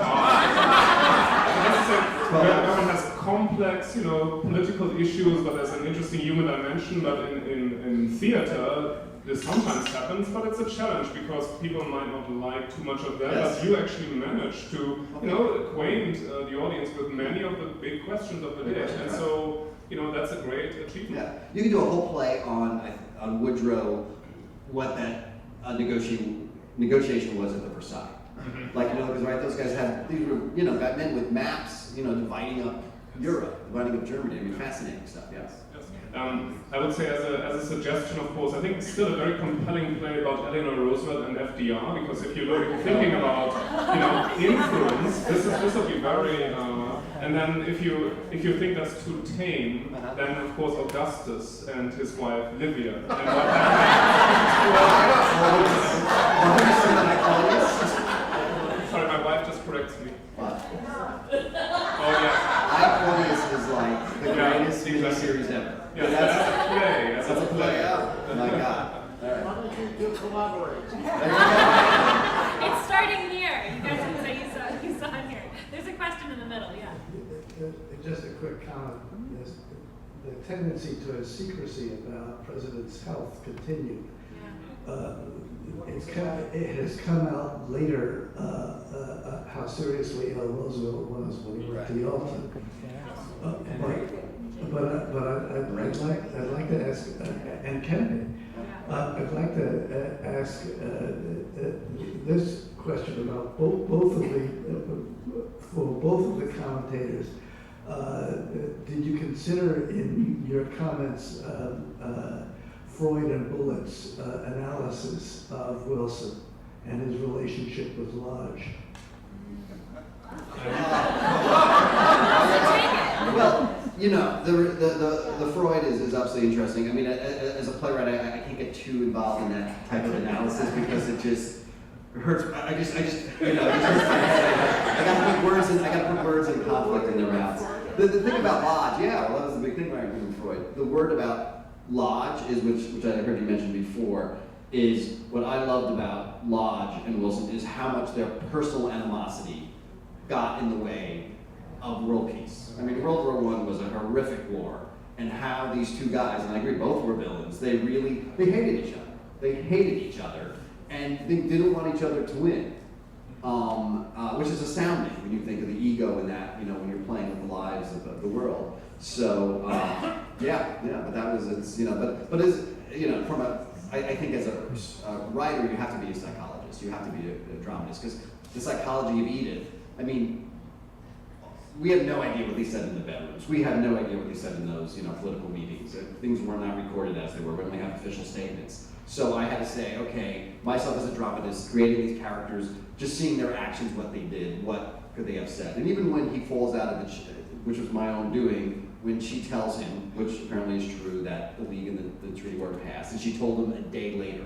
That one has complex, you know, political issues, but there's an interesting human dimension. But in theater, this sometimes happens, but it's a challenge because people might not like too much of that. Yes. But you actually manage to, you know, acquaint the audience with many of the big questions of the day, and so, you know, that's a great achievement. Yeah, you can do a whole play on Woodrow, what that negotiation was at the Versailles. Mm-hmm. Like, you know, because right, those guys had, these were, you know, men with maps, you know, dividing up Europe, dividing up Germany. I mean, fascinating stuff. Yes. Yes. I would say as a suggestion, of course, I think it's still a very compelling play about Eleanor Roosevelt and FDR, because if you're thinking about, you know, influence, this will be very, and then if you think that's too tame, then of course Augustus and his wife Livia. And what Sorry, my wife just corrects me. Oh yeah. Claudius is like the greatest miniseries ever. Yeah, that's a play. That's a play. Oh my God. All right. Why don't you collaborate? It's starting here. You guys can say you saw it here. There's a question in the middle, yeah. Just a quick comment. Yes, the tendency to secrecy about President's health continued. It has come out later how seriously ill Roosevelt was when he went to Yalta. I'd like to ask, and Kennedy, I'd like to ask this question about both of the commentators. Did you consider in your comments Freud and Bullitt's analysis of Wilson and his relationship with Lodge? Well, you know, the Freud is absolutely interesting. I mean, as a playwright, I can't get too involved in that type of analysis because it just hurts. I just you know, it just hurts my head. I gotta put words in conflict in their mouths. The thing about Lodge, yeah, well, that was the big thing right from Freud. The word about Lodge is, which I heard you mention before, is what I loved about Lodge and Wilson is how much their personal animosity got in the way of world peace. I mean, World War I was a horrific war, and how these two guys, and I agree, both were villains, they hated each other. They hated each other, and they didn't want each other to win, which is astounding when you think of the ego in that, you know, when you're playing with the lives of the world. So, yeah, but that was, it's, you know, but as, you know, from I think as a writer, you have to be a psychologist, you have to be a dramatist, because the psychology of Edith, I mean, we have no idea what they said in the bedrooms. We have no idea what they said in those, you know, political meetings. Things were not recorded as they were. We only have official statements. So I had to say, okay, myself as a dramatist, creating these characters, just seeing their actions, what they did, what could they have said. And even when he falls out of which was my own doing, when she tells him, which apparently is true, that the League and the treaty were passed, and she told him a day later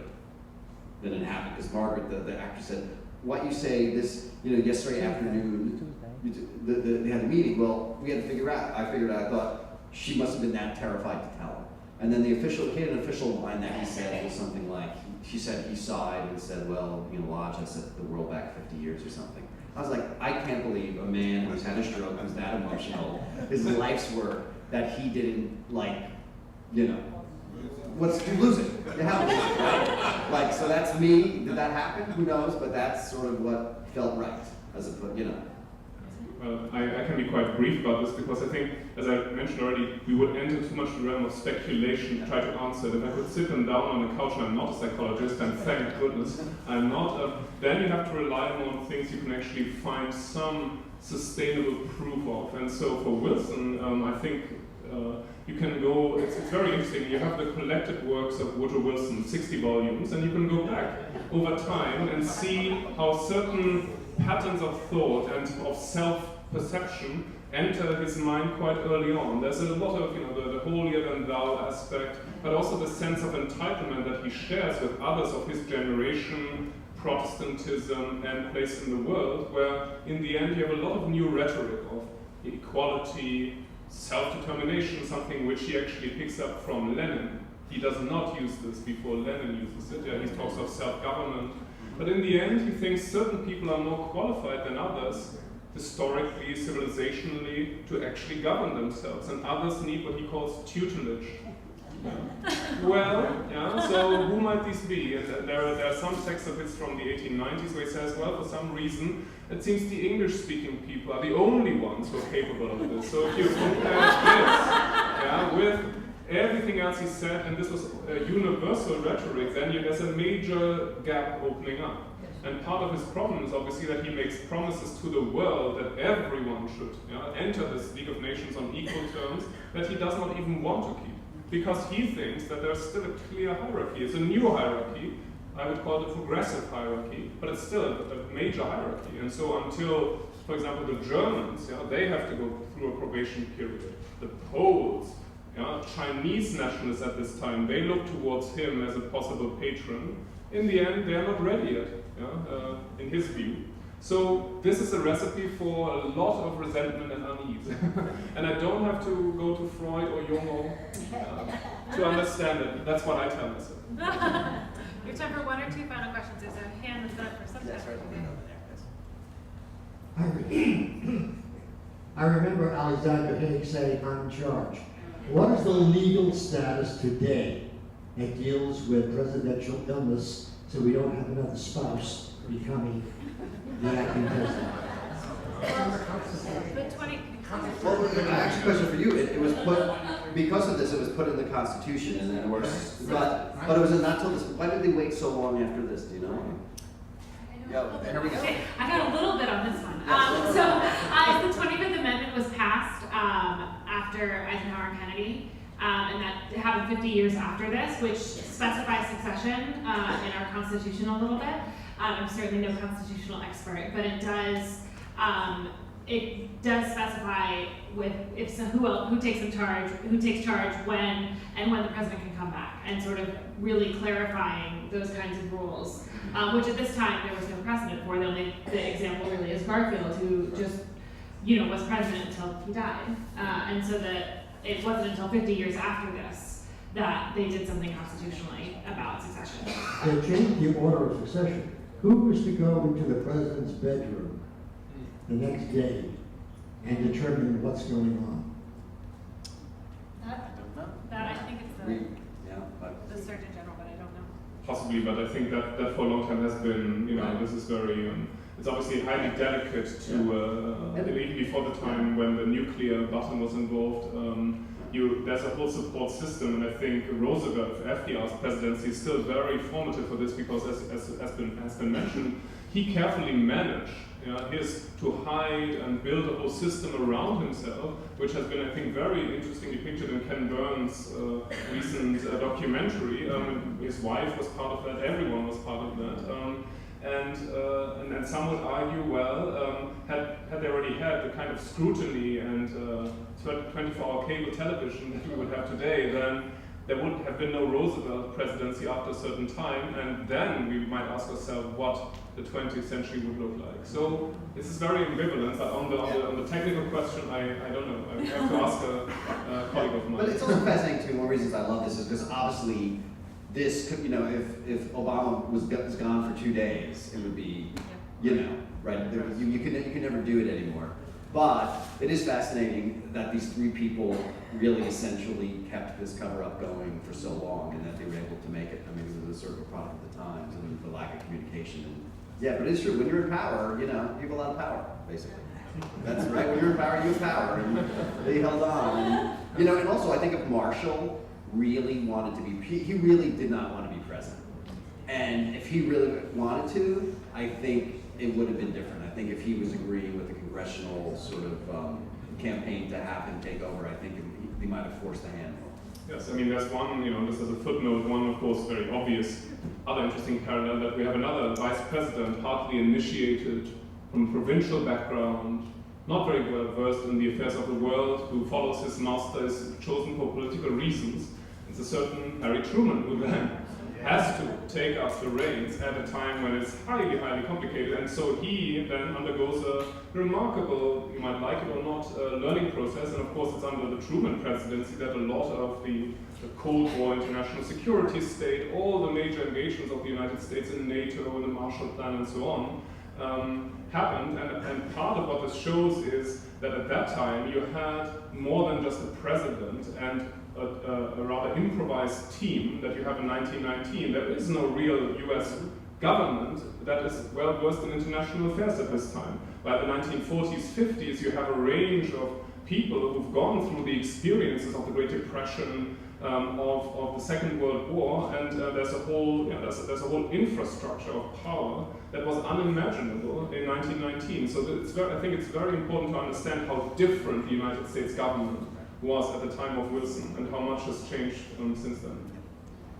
that it happened, because Margaret, the actress, said, what you say this, you know, yesterday afternoon, they had a meeting. Well, we had to figure out. I figured out. I thought she must have been that terrified to tell him. And then he had an official line that he said was something like, she said he sighed and said, well, you know, Lodge has set the world back 50 years or something. I was like, I can't believe a man who's had a stroke, who's that emotional, his life's work, that he didn't, like, you know, you lose it. You have to lose it, right? Like, so that's me. Did that happen? Who knows? But that's sort of what felt right, as a, you know. I can be quite brief about this because I think, as I mentioned already, we would enter too much the realm of speculation to try to answer it. If I could sit them down on the couch, and I'm not a psychologist, and thank goodness I'm not, then you have to rely on things you can actually find some sustainable proof of. And so for Wilson, I think you can go, it's very interesting, you have the collected works of Woodrow Wilson, 60 volumes, and you can go back over time and see how certain patterns of thought and of self-perception enter his mind quite early on. There's a lot of, the holier than thou aspect, but also the sense of entitlement that he shares with others of his generation, Protestantism, and place in the world, where in the end you have a lot of new rhetoric of equality, self-determination, something which he actually picks up from Lenin. He does not use this before Lenin uses it. Yeah, he talks of self-government. But in the end, he thinks certain people are more qualified than others, historically, civilizationally, to actually govern themselves, and others need what he calls tutelage. So who might these be? And there are some texts of his from the 1890s where he says, well, for some reason, it seems the English-speaking people are the only ones who are capable of this. So if you compare this with everything else he said, and this was a universal rhetoric, then there's a major gap opening up. And part of his problem is obviously that he makes promises to the world that everyone should enter this League of Nations on equal terms that he does not even want to keep. Because he thinks that there's still a clear hierarchy. It's a new hierarchy. I would call it a progressive hierarchy, but it's still a major hierarchy. And so until, for example, the Germans, they have to go through a probation period. The Poles, Chinese nationalists at this time, they look towards him as a possible patron. In the end, they're not ready yet, in his view. So this is a recipe for a lot of resentment and unease. And I don't have to go to Freud or Jung to understand it. That's what I tell myself. We have time for one or two final questions. There's a hand that's up for some time. I remember Alexander Haig saying, I'm in charge. What is the legal status today that deals with presidential illness so we don't have another spouse becoming the acting president? Well, I actually question for you. It was put, because of this, it was put in the Constitution, and then but it was not till this. Why did they wait so long after this? Do you know? Here we go. Okay, I got a little bit on this one. The 25th Amendment was passed after Eisenhower and Kennedy, and that happened 50 years after this, which specifies succession in our Constitution a little bit. I'm certainly no constitutional expert, but it does specify who takes charge when the president can come back, and sort of really clarifying those kinds of rules, which at this time there was no precedent for. The example really is Garfield, who just was president until he died, and so that it wasn't until 50 years after this that they did something constitutionally about succession. They changed the order of succession. Who is to go into the president's bedroom the next day and determine what's going on? That I think it's the Surgeon General, but I don't know. Possibly, but I think that for a long time has been, this is very, it's obviously highly delicate to, even before the time when the nuclear button was involved, there's a whole support system, and I think Roosevelt, FDR's presidency, is still very formative for this because, as has been mentioned, he carefully managed to hide and build a whole system around himself, which has been, I think, very interestingly pictured in Ken Burns' recent documentary. His wife was part of that, everyone was part of that. And some would argue, had they already had the kind of scrutiny and 24-hour cable television that we would have today, then there would have been no Roosevelt presidency after a certain time, and then we might ask ourselves what the 20th century would look like. So this is very ambivalent, but on the technical question, I don't know. I have to ask a colleague of mine. But it's also fascinating too. One of the reasons I love this is because obviously this could, if Obama was gone for 2 days, it would be, right? You can never do it anymore. But it is fascinating that these three people really essentially kept this cover-up going for so long, and that they were able to make it. I mean, it was a sort of a product of the times and the lack of communication. But it's true. When you're in power, you have a lot of power, basically. That's right. When you're in power, you have power. And they held on. And, you know, and also I think if Marshall really wanted to be, he really did not want to be president. And if he really wanted to, I think it would have been different. I think if he was agreeing with the congressional sort of campaign to have him take over, I think he might have forced the hand. Yes, I mean, there's one, you know, this is a footnote, one, of course, very obvious, other interesting parallel that we have another vice president, partly initiated from a provincial background, not very well versed in the affairs of the world, who follows his master, is chosen for political reasons. It's a certain Harry Truman who then has to take up the reins at a time when it's highly, highly complicated. And so he then undergoes a remarkable, you might like it or not, learning process. And of course, it's under the Truman presidency that a lot of the Cold War international security state, all the major engagements of the United States in NATO and the Marshall Plan and so on, happened. And part of what this shows is that at that time you had more than just a president and a rather improvised team that you have in 1919. There is no real US government that is well versed in international affairs at this time. By the 1940s, 50s, you have a range of people who've gone through the experiences of the Great Depression, of the Second World War, and there's a whole infrastructure of power that was unimaginable in 1919. So I think it's very important to understand how different the United States government was at the time of Wilson and how much has changed since then.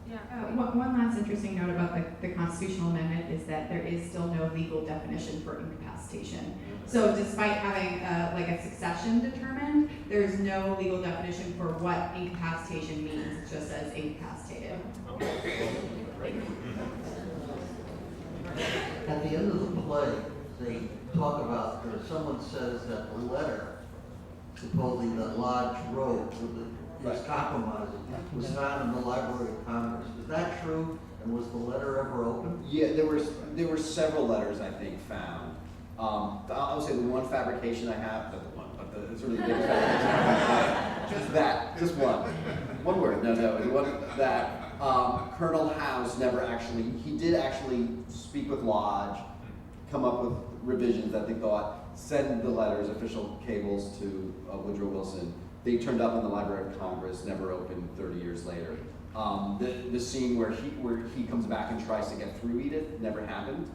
Yeah. One last interesting note about the constitutional amendment is that there is still no legal definition for incapacitation. So despite having like a succession determined, there is no legal definition for what incapacitation means. It just says incapacitated. At the end of the play, they talk about, or someone says that the letter, supposedly that Lodge wrote with his compromising, was found in the Library of Congress. Is that true? And was the letter ever opened? Yeah, there were several letters I think found. I would say the one fabrication I have, not the one, but the sort of the big fabrication. Just one word. No, the one that Colonel House never actually. He did actually speak with Lodge, come up with revisions that they thought. Send the letters, official cables to Woodrow Wilson. They turned up in the Library of Congress, never opened 30 years later. The scene where he comes back and tries to get through Edith never happened.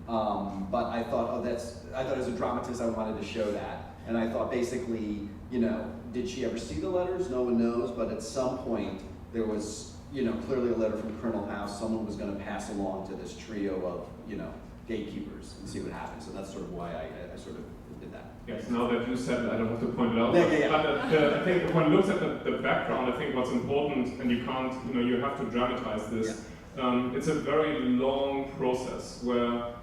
But I thought, as a dramatist, I wanted to show that. And I thought basically, you know, did she ever see the letters? No one knows, but at some point there was, you know, clearly a letter from Colonel House. Someone was going to pass along to this trio of, you know, gatekeepers and see what happens. So that's sort of why I sort of did that. Yes, now that you said it, I don't have to point it out. Yeah. But I think if one looks at the background, I think what's important, and you can't, you know, you have to dramatize this. Yeah. It's a very long process where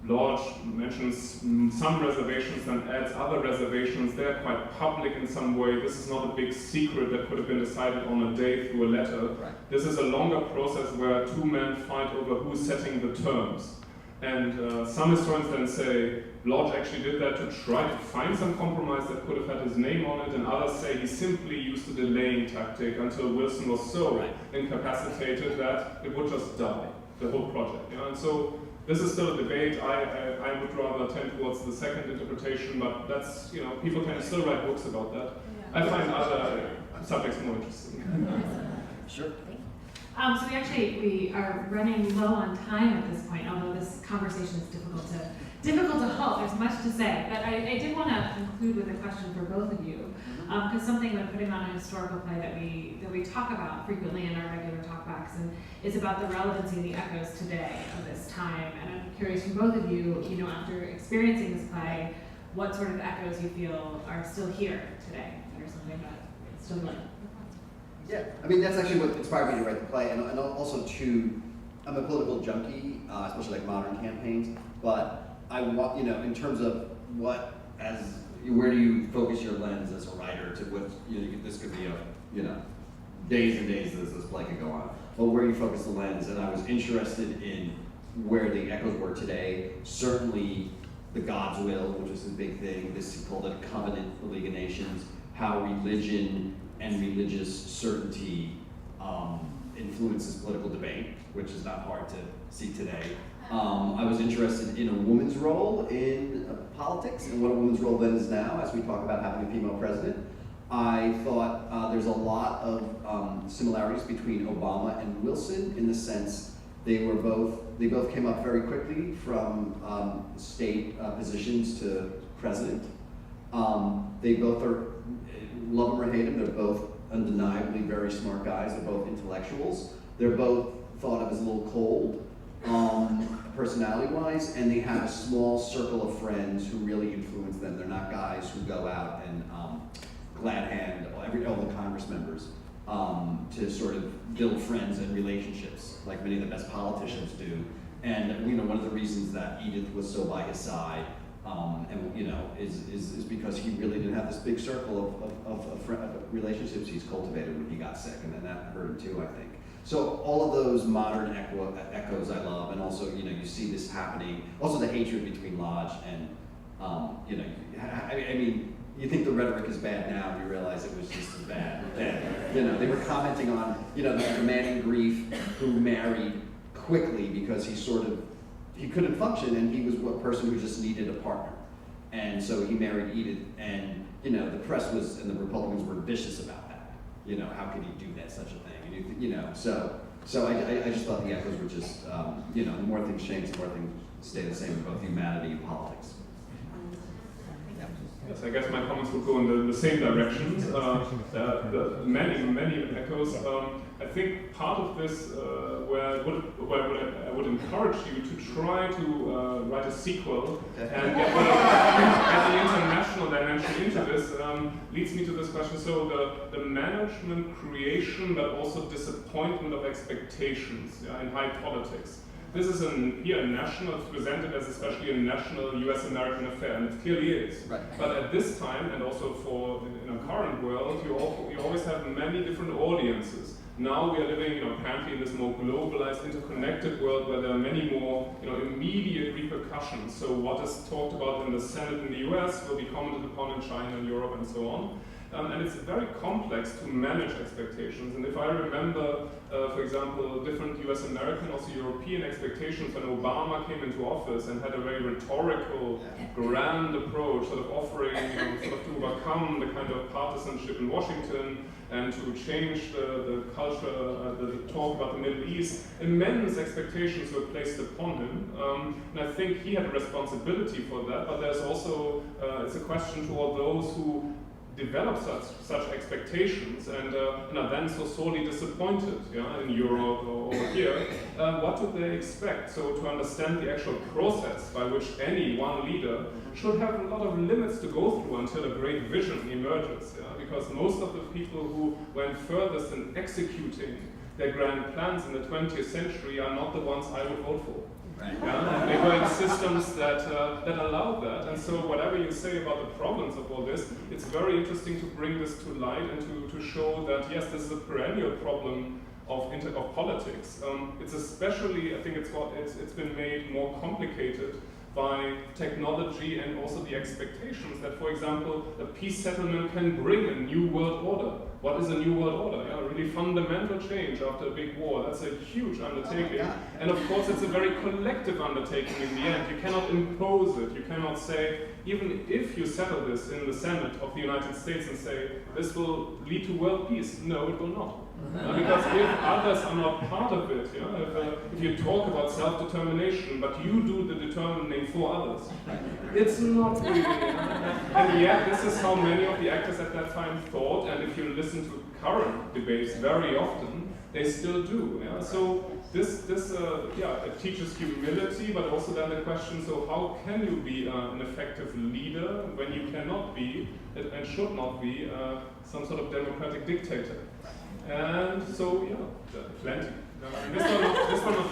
Lodge mentions some reservations and adds other reservations. They're quite public in some way. This is not a big secret that could have been decided on a day through a letter. Right. This is a longer process where two men fight over who's setting the terms. And some historians then say Lodge actually did that to try to find some compromise that could have had his name on it, and others say he simply used a delaying tactic until Wilson was so incapacitated that it would just die, the whole project. You know? And so this is still a debate. I would rather tend towards the second interpretation, but that's, you know, people can still write books about that. Yeah. I find other subjects more interesting. Sure. So we are running low on time at this point, although this conversation is difficult to halt. There's much to say, but I did want to conclude with a question for both of you, because something when putting on a historical play that we talk about frequently in our regular talkbacks and is about the relevancy and the echoes today of this time. And I'm curious from both of you, you know, after experiencing this play, what sort of echoes you feel are still here today, or something that still like. Yeah, I mean, that's actually what inspired me to write the play, and also I'm a political junkie, especially like modern campaigns, but I want, you know, in terms of where do you focus your lens as a writer to what, you know, this could be days and days this play could go on, but where you focus the lens, and I was interested in where the echoes were today. Certainly the God's will, which is a big thing, he called it a covenant, the League of Nations, how religion and religious certainty influences political debate, which is not hard to see today. I was interested in a woman's role in politics and what a woman's role then is now as we talk about having a female president. I thought there's a lot of similarities between Obama and Wilson in the sense they both came up very quickly from state positions to president. They both are, love them or hate them, they're both undeniably very smart guys. They're both intellectuals. They're both thought of as a little cold, personality-wise, and they have a small circle of friends who really influence them. They're not guys who go out and glad hand all the Congress members to sort of build friends and relationships, like many of the best politicians do. And one of the reasons that Edith was so by his side, is because he really didn't have this big circle of relationships he's cultivated when he got sick, and then that hurt him too, I think. So all of those modern echoes I love, and also you see this happening. Also the hatred between Lodge and I mean. You think the rhetoric is bad now, and you realize it was just as bad then. They were commenting on, the man in grief who married quickly because he couldn't function, and he was a person who just needed a partner. And so he married Edith, and, the press and the Republicans were vicious about that. How could he do that, such a thing? And so I just thought the echoes were just, the more things change, the more things stay the same in both humanity and politics. Yes, I guess my comments will go in the same directions. Many echoes. I think part of this, where I would encourage you to try to write a sequel and get the international dimension into this, leads me to this question. So the management creation, but also disappointment of expectations in high politics. This is here national, it's presented as especially a national US-American affair, and it clearly is. Right. But at this time, and also in our current world, you always have many different audiences. Now we are living, apparently in this more globalized, interconnected world where there are many more, immediate repercussions. So what is talked about in the Senate in the US will be commented upon in China and Europe and so on. And it's very complex to manage expectations. And if I remember, for example, different US American, also European expectations when Obama came into office and had a very rhetorical, grand approach, sort of offering, sort of to overcome the kind of partisanship in Washington and to change the culture, the talk about the Middle East, immense expectations were placed upon him. And I think he had a responsibility for that, but there's also, it's a question to all those who develop such expectations and are then so sorely disappointed in Europe or over here. What do they expect? So to understand the actual process by which any one leader should have a lot of limits to go through until a great vision emerges. Because most of the people who went furthest in executing their grand plans in the 20th century are not the ones I would vote for. Right. And they were in systems that allowed that. And so whatever you say about the problems of all this, it's very interesting to bring this to light and to show that, yes, this is a perennial problem of politics. It's especially, I think it's been made more complicated by technology and also the expectations that, for example, a peace settlement can bring a new world order. What is a new world order? A really fundamental change after a big war. That's a huge undertaking. And of course, it's a very collective undertaking in the end. You cannot impose it. You cannot say, even if you settle this in the Senate of the United States and say, this will lead to world peace. No, it will not. Because if others are not part of it, if you talk about self-determination, but you do the determining for others, it's not really. And yet, this is how many of the actors at that time thought, and if you listen to current debates very often, they still do. So it teaches humility, but also then the question, so how can you be an effective leader when you cannot be, and should not be, some sort of democratic dictator? And so, plenty. This one of